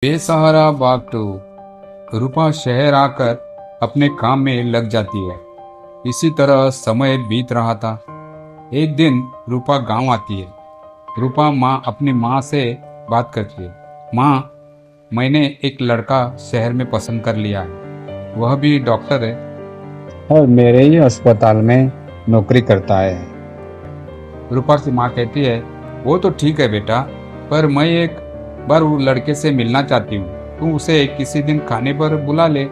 बेसहारा बाग टू। रूपा शहर आकर अपने काम में लग जाती है। इसी तरह समय बीत रहा था। एक दिन रूपा गांव आती है। रूपा अपनी माँ से बात करती है। माँ, मैंने एक लड़का शहर में पसंद कर लिया है। वह भी डॉक्टर है और मेरे ही अस्पताल में नौकरी करता है। रूपा की माँ कहती है, वो तो ठीक है बेटा, पर मैं एक बार वो लड़के से मिलना चाहती हूँ। तू उसे किसी दिन खाने पर बुला ले।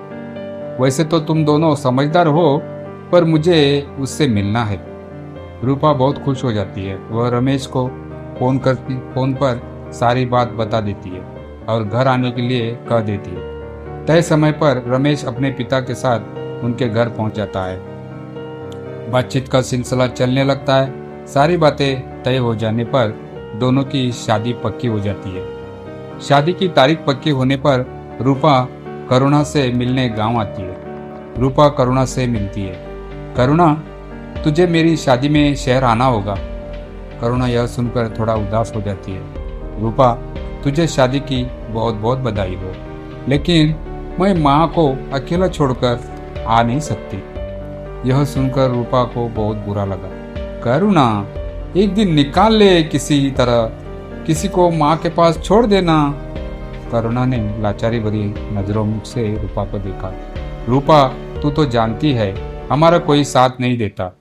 वैसे तो तुम दोनों समझदार हो, पर मुझे उससे मिलना है। रूपा बहुत खुश हो जाती है। वह रमेश को फोन पर सारी बात बता देती है और घर आने के लिए कह देती है। तय समय पर रमेश अपने पिता के साथ उनके घर पहुंच जाता है। बातचीत का सिलसिला चलने लगता है। सारी बातें तय हो जाने पर दोनों की शादी पक्की हो जाती है। शादी की तारीख पक्की होने पर रूपा करुणा से मिलने गांव आती है। रूपा करुणा से मिलती है। करुणा, तुझे मेरी शादी में शहर आना होगा। करुणा यह सुनकर थोड़ा उदास हो जाती है। रूपा, तुझे शादी की बहुत बहुत बधाई हो, लेकिन मैं माँ को अकेला छोड़कर आ नहीं सकती। यह सुनकर रूपा को बहुत बुरा लगा। करुणा, एक दिन निकाल ले, किसी तरह किसी को माँ के पास छोड़ देना। करुणा ने लाचारी भरी नजरों से रूपा को देखा। रूपा, तू तो जानती है हमारा कोई साथ नहीं देता।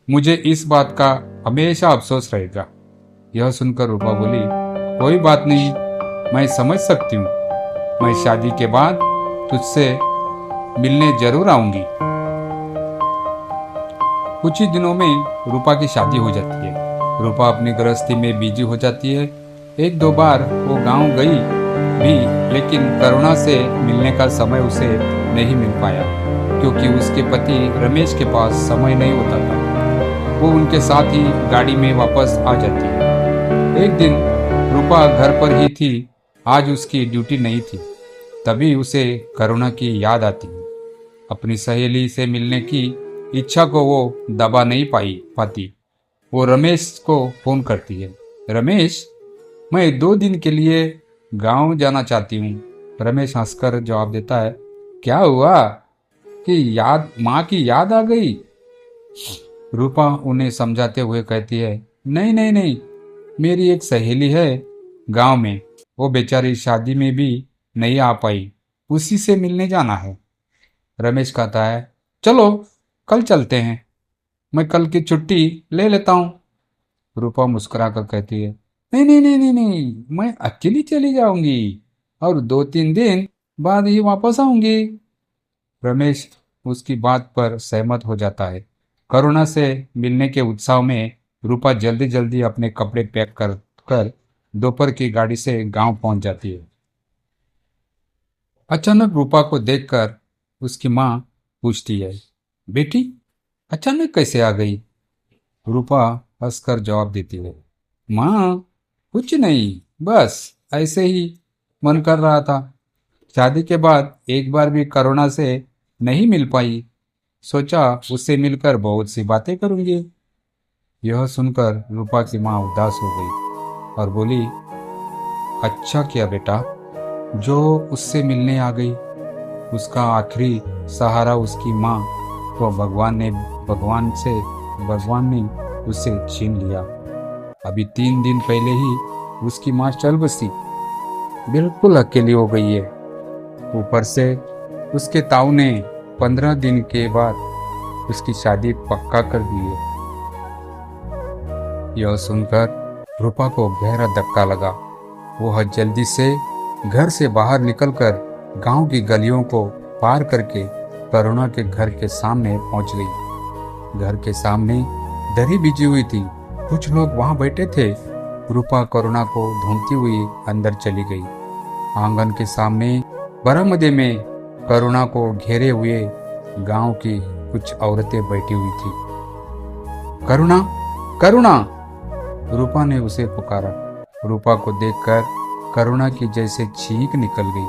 मुझे इस बात का हमेशा अफसोस रहेगा। यह सुनकर रूपा बोली, कोई बात नहीं, मैं समझ सकती हूँ। मैं शादी के बाद तुझसे मिलने जरूर आऊंगी। कुछ ही दिनों में रूपा की शादी हो जाती है। रूपा अपनी गृहस्थी में बिजी हो जाती है। एक दो बार वो गांव गई भी, लेकिन करुणा से मिलने का समय उसे नहीं मिल पाया, क्योंकि उसके पति रमेश के पास समय नहीं होता था। वो उनके साथ ही गाड़ी में वापस आ जाती है। एक दिन रूपा घर पर ही थी। आज उसकी ड्यूटी नहीं थी। तभी उसे करुणा की याद आती है। अपनी सहेली से मिलने की इच्छा को वो दबा नहीं पाती। वो रमेश को फोन करती है। रमेश, मैं 2 दिन के लिए गांव जाना चाहती हूँ। रमेश हंसकर जवाब देता है, क्या हुआ कि माँ की याद आ गई? रूपा उन्हें समझाते हुए कहती है, नहीं नहीं नहीं, मेरी एक सहेली है गांव में। वो बेचारी शादी में भी नहीं आ पाई, उसी से मिलने जाना है। रमेश कहता है, चलो कल चलते हैं, मैं कल की छुट्टी ले लेता हूँ। रूपा मुस्कुराकर कहती है, नहीं नहीं नहीं नहीं नहीं, मैं अकेली चली जाऊंगी और 2-3 दिन बाद ही वापस आऊंगी। रमेश उसकी बात पर सहमत हो जाता है। करुणा से मिलने के उत्साह में रूपा जल्दी जल्दी अपने कपड़े पैक कर दोपहर की गाड़ी से गांव पहुंच जाती है। अचानक रूपा को देखकर उसकी माँ पूछती है, बेटी अचानक कैसे आ गई? रूपा हंसकर जवाब देती है, माँ कुछ नहीं, बस ऐसे ही मन कर रहा था। शादी के बाद एक बार भी करुणा से नहीं मिल पाई, सोचा उससे मिलकर बहुत सी बातें करूंगी। यह सुनकर रूपा की माँ उदास हो गई और बोली, अच्छा किया बेटा जो उससे मिलने आ गई। उसका आखिरी सहारा उसकी माँ को भगवान ने उसे छीन लिया। अभी 3 दिन पहले ही उसकी माँ चल बसी, बिल्कुल अकेली हो गई है। ऊपर से उसके ताऊ ने 15 दिन के बाद उसकी शादी पक्का कर दी है। यह सुनकर रूपा को गहरा धक्का लगा। वह जल्दी से घर से बाहर निकलकर गांव की गलियों को पार करके करुणा के घर के सामने पहुंच गई। घर के सामने दरी बिछी हुई थी, कुछ लोग वहां बैठे थे। रूपा करुणा को ढूंढती हुई अंदर चली गई। आंगन के सामने बरामदे में करुणा को घेरे हुए गांव की कुछ औरतें बैठी हुई थी। करुणा, करुणा, रूपा ने उसे पुकारा। रूपा को देखकर करुणा की जैसे चीख निकल गई,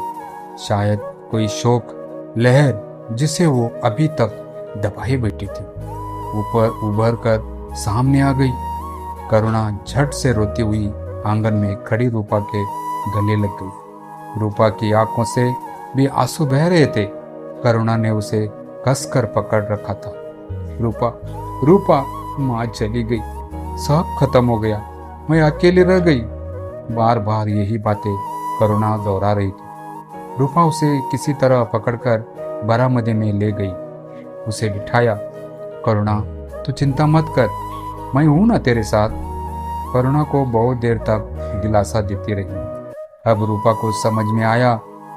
शायद कोई शोक लहर जिसे वो अभी तक दबाए बैठी थी ऊपर उभर कर सामने आ गई। करुणा झट से रोती हुई आंगन में खड़ी रूपा के गले लग गई। रूपा की आंखों से भी आंसू बह रहे थे। करुणा ने उसे कसकर पकड़ रखा था। रूपा, रूपा, माँ चली गई, सब खत्म हो गया, मैं अकेली रह गई। बार बार यही बातें करुणा दोहरा रही थी। रूपा उसे किसी तरह पकड़कर बरामदे में ले गई, उसे बिठाया। करुणा, तू चिंता मत कर, मैं हूं ना तेरे साथ। करुणा को बहुत देर तक दिलासा देती रही। अब रूपा को समझ में आया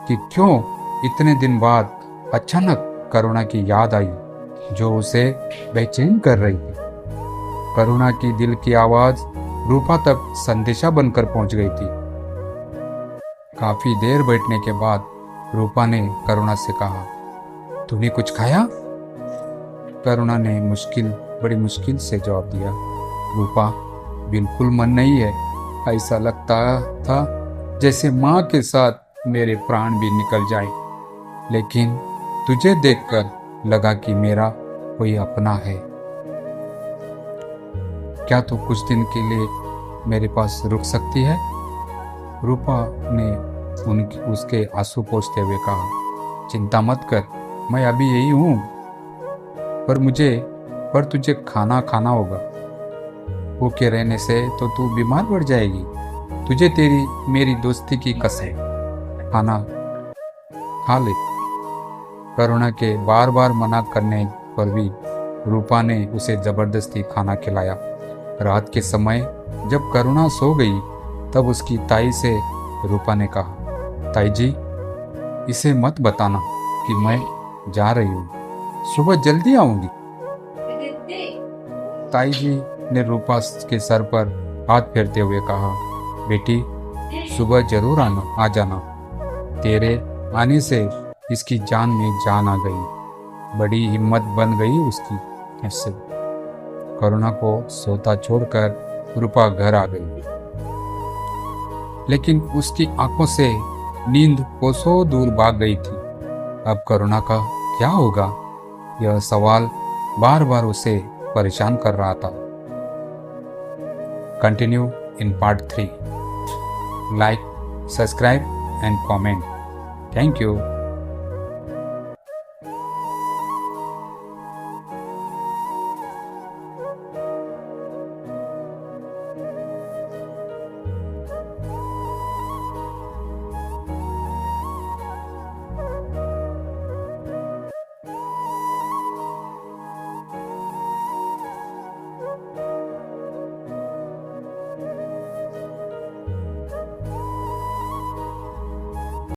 कि क्यों इतने दिन बाद अचानक करुणा की याद आई, जो उसे बेचैन कर रही थी। करुणा की दिल की आवाज रूपा तक संदेशा बनकर पहुंच गई थी। काफी देर बैठने के बाद रूपा ने करुणा से कहा, तूने कुछ खाया? करुणा ने बड़ी मुश्किल से जवाब दिया, रूपा, बिल्कुल मन नहीं है। ऐसा लगता था जैसे माँ के साथ मेरे प्राण भी निकल जाए, लेकिन तुझे देखकर लगा कि मेरा कोई अपना है। क्या तू कुछ दिन के लिए मेरे पास रुक सकती है? रूपा ने उसके आंसू पोंछते हुए कहा, चिंता मत कर, मैं अभी यही हूँ, पर तुझे खाना खाना होगा। भूखे रहने से तो तू बीमार पड़ जाएगी। तुझे मेरी दोस्ती की कसम, खाना खा ले। करुणा के बार बार मना करने पर भी रूपा ने उसे जबरदस्ती खाना खिलाया। रात के समय जब करुणा सो गई, तब उसकी ताई से रूपा ने कहा, ताई जी, इसे मत बताना कि मैं जा रही हूँ, सुबह जल्दी आऊंगी। ताई जी ने रूपा के सर पर हाथ फेरते हुए कहा, बेटी, सुबह जरूर आ जाना। तेरे आने से इसकी जान में जान आ गई। बड़ी हिम्मत बन गई उसकी ऐसे। करुणा को सोता छोड़कर रूपा घर आ गई, लेकिन उसकी आंखों से नींद कोसों दूर भाग गई थी। अब करुणा का क्या होगा, यह सवाल बार बार उसे परेशान कर रहा था। Continue in part 3. Like, subscribe and comment. Thank you.